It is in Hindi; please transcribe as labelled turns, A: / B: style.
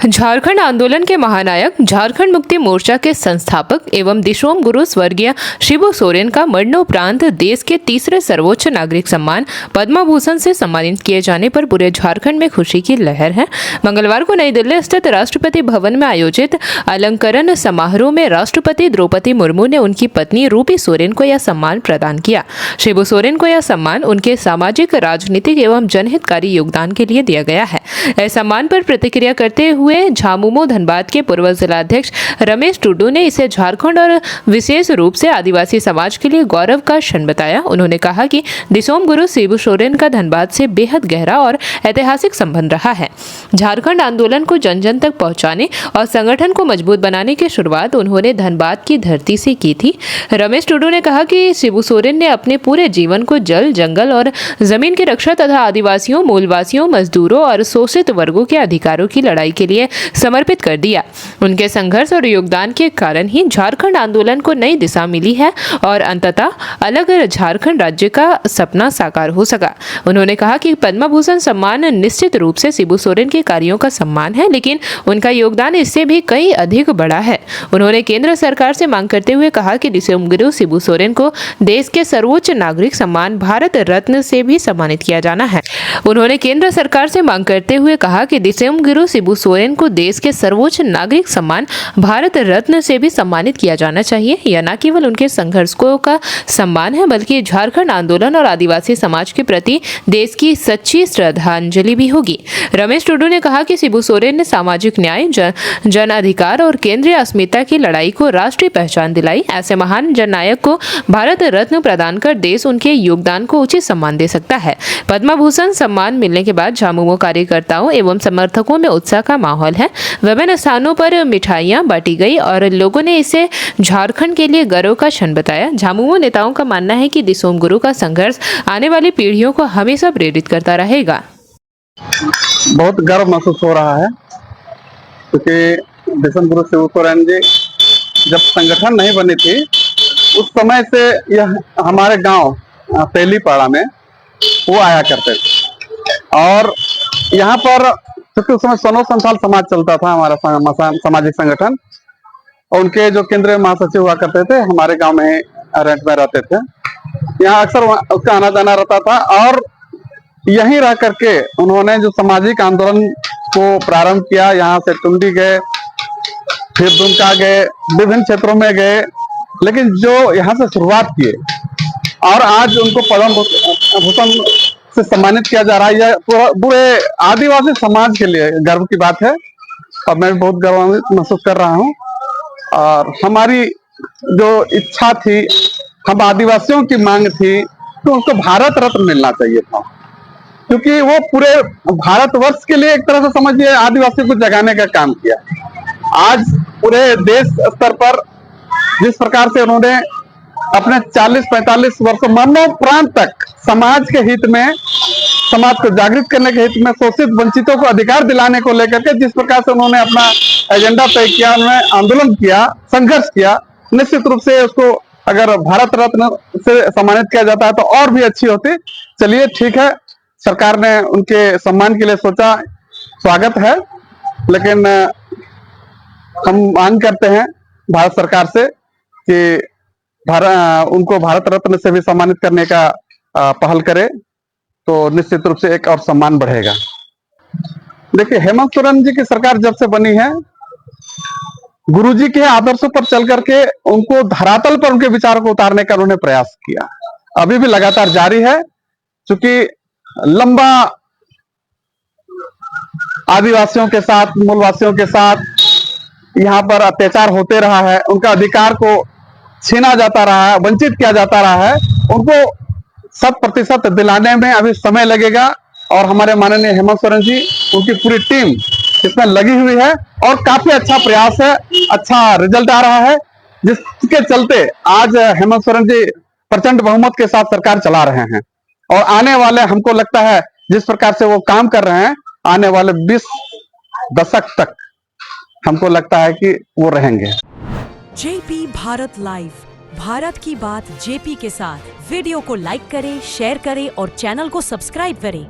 A: झारखंड आंदोलन के महानायक, झारखंड मुक्ति मोर्चा के संस्थापक एवं दिशोम गुरु स्वर्गीय शिबू सोरेन का मरणोपरांत देश के तीसरे सर्वोच्च नागरिक सम्मान पद्म भूषण से सम्मानित किए जाने पर पूरे झारखंड में खुशी की लहर है। मंगलवार को नई दिल्ली स्थित राष्ट्रपति भवन में आयोजित अलंकरण समारोह में राष्ट्रपति द्रौपदी मुर्मू ने उनकी पत्नी रूपी सोरेन को यह सम्मान प्रदान किया। शिबू सोरेन को यह सम्मान उनके सामाजिक, राजनीतिक एवं जनहितकारी योगदान के लिए दिया गया है। इस सम्मान पर प्रतिक्रिया करते हुए झामुमो धनबाद के पूर्व जिलाध्यक्ष रमेश टुडू ने इसे झारखंड और विशेष रूप से आदिवासी समाज के लिए गौरव का क्षण बताया। उन्होंने कहा कि दिशोम गुरु शिबू सोरेन का धनबाद से बेहद गहरा और ऐतिहासिक संबंध रहा है। झारखंड आंदोलन को जन जन तक पहुंचाने और संगठन को मजबूत बनाने की शुरुआत उन्होंने धनबाद की धरती से की थी। रमेश टुडू ने कहा कि शिबू सोरेन ने अपने पूरे जीवन को जल, जंगल और जमीन की रक्षा तथा आदिवासियों, मूलवासियों, मजदूरों और शोषित वर्गों के अधिकारों की लड़ाई के लिए समर्पित कर दिया। उनके संघर्ष और योगदान के कारण ही झारखंड आंदोलन को नई दिशा मिली है और अंततः अलग झारखंड राज्य का सपना साकार हो सका। उन्होंने कहा कि पद्म भूषण सम्मान निश्चित रूप से शिबू सोरेन के कार्यों का सम्मान है, लेकिन उनका योगदान इससे भी कई अधिक बड़ा है। उन्होंने केंद्र सरकार से मांग करते हुए कहा कि दिशोम गुरु शिबू सोरेन को देश के सर्वोच्च नागरिक सम्मान भारत रत्न से भी सम्मानित किया जाना है। उन्होंने केंद्र सरकार से मांग करते हुए कहा कि दिशोम गुरु शिबू सोरेन को देश के सर्वोच्च नागरिक सम्मान भारत रत्न से भी सम्मानित किया जाना चाहिए। यह न केवल उनके संघर्षों का सम्मान है, बल्कि झारखंड आंदोलन और आदिवासी समाज के प्रति देश की सच्ची श्रद्धांजलि भी होगी। रमेश टुडू ने कहा कि शिबू सोरेन ने सामाजिक न्याय, जन अधिकार और केंद्रीय अस्मिता की लड़ाई को राष्ट्रीय पहचान दिलाई। ऐसे महान जननायक को भारत रत्न प्रदान कर देश उनके योगदान को उचित सम्मान दे सकता है। पद्म भूषण सम्मान मिलने के बाद झामुमो कार्यकर्ताओं एवं समर्थकों में उत्साह का माहौल है। विभिन्न स्थानों पर मिठाइयां बांटी गई और लोगों ने इसे झारखंड के लिए गर्व का क्षण बताया। झामुमो नेताओं का मानना है कि दिशोम गुरु का संघर्ष आने वाली पीढ़ियों को हमेशा प्रेरित करता रहेगा।
B: बहुत गर्व महसूस हो रहा है क्योंकि दिशोम गुरु शिबू सोरेन जी जब संगठन नहीं बनी थी उस समय से यह हमारे गांव तेलीपाड़ा में वो आया करते थे और यहाँ पर क्योंकि उस समय सोनो संथाल समाज चलता था, हमारा सामाजिक संगठन, और उनके जो केंद्रीय महासचिव हुआ करते थे हमारे गांव में रेंट में रहते थे। यहाँ अक्सर उसका आना जाना रहता था और यहीं रह करके उन्होंने जो सामाजिक आंदोलन को प्रारंभ किया, यहाँ से टुंडी गए, फिर दुमका गए, विभिन्न क्षेत्रों में गए, लेकिन जो यहाँ से शुरुआत किए और आज उनको पद्म भूषण से सम्मानित किया जा रहा है, यह पूरे आदिवासी समाज के लिए गर्व की बात है और मैं बहुत गर्व महसूस कर रहा हूँ। और हमारी जो इच्छा थी, हम आदिवासियों की मांग थी तो उनको भारत रत्न मिलना चाहिए था, क्योंकि वो पूरे भारतवर्ष के लिए एक तरह से समझिए आदिवासियों को जगाने का काम किया। आज पूरे देश स्तर पर जिस प्रकार से उन्होंने अपने 40-45 वर्षों मरणोपरांत तक समाज के हित में, समाज को जागृत करने के हित में, शोषित वंचितों को अधिकार दिलाने को लेकर के जिस प्रकार से उन्होंने अपना एजेंडा तय किया, उन्होंने आंदोलन किया, संघर्ष किया, निश्चित रूप से उसको अगर भारत रत्न से सम्मानित किया जाता है तो और भी अच्छी होती। चलिए ठीक है, सरकार ने उनके सम्मान के लिए सोचा, स्वागत है, लेकिन हम मांग करते हैं भारत सरकार से कि उनको भारत रत्न से भी सम्मानित करने का पहल करे तो निश्चित रूप से एक और सम्मान बढ़ेगा। देखिए, हेमंत सोरेन जी की सरकार जब से बनी है, गुरुजी के आदर्शों पर चल करके उनको धरातल पर उनके विचारों को उतारने का उन्होंने प्रयास किया, अभी भी लगातार जारी है। क्योंकि लंबा आदिवासियों के साथ, मूलवासियों के साथ यहाँ पर अत्याचार होते रहा है, उनका अधिकार को छीना जाता रहा है, वंचित किया जाता रहा है, उनको 100% दिलाने में अभी समय लगेगा और हमारे माननीय हेमंत सोरेन जी, उनकी पूरी टीम इसमें लगी हुई है और काफी अच्छा प्रयास है, अच्छा रिजल्ट आ रहा है, जिसके चलते आज हेमंत सोरेन जी प्रचंड बहुमत के साथ सरकार चला रहे हैं और आने वाले, हमको लगता है जिस प्रकार से वो काम कर रहे हैं, आने वाले 20 दशक तक हमको लगता है कि वो रहेंगे।
C: जेपी भारत लाइव, भारत की बात जेपी के साथ। वीडियो को लाइक करें, शेयर करें और चैनल को सब्सक्राइब करें।